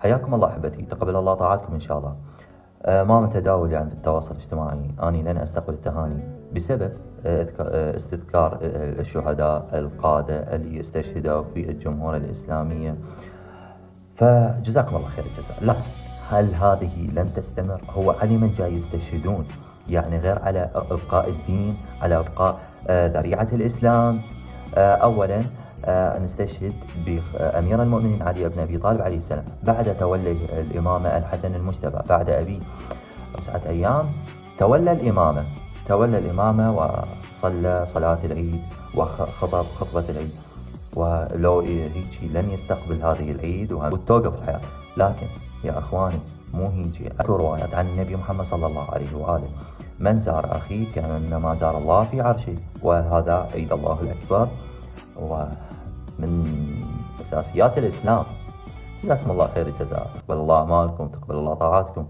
حياكم الله أحبتي، تقبل الله طاعاتكم إن شاء الله. ما متداول يعني في التواصل الاجتماعي أني لن أستقبل التهاني بسبب استذكار الشهداء القادة اللي استشهدوا في الجمهورية الإسلامية. فجزاكم الله خير الجزاء. لا، هل هذه لن تستمر؟ هو على من جاي يستشهدون؟ يعني غير على إبقاء الدين، على إبقاء ذريعة الإسلام. أولا نستشهد بأمير المؤمنين علي بن أبي طالب عليه السلام بعد تولي الإمامة الحسن المجتبى، بعد أبي 9 أيام تولى الإمامة وصلى صلاة العيد وخطب خطبة العيد. ولو هيك لن يستقبل هذه العيد وتوقف الحياة. لكن يا أخواني، مو هيك. أكو روايات عن النبي محمد صلى الله عليه وآله: من زار أخيه كأنما زار الله في عرشه. وهذا عيد الله الأكبر ومن أساسيات الإسلام. جزاكم الله خير الجزاء، تقبل الله أعمالكم، تقبل الله طاعاتكم.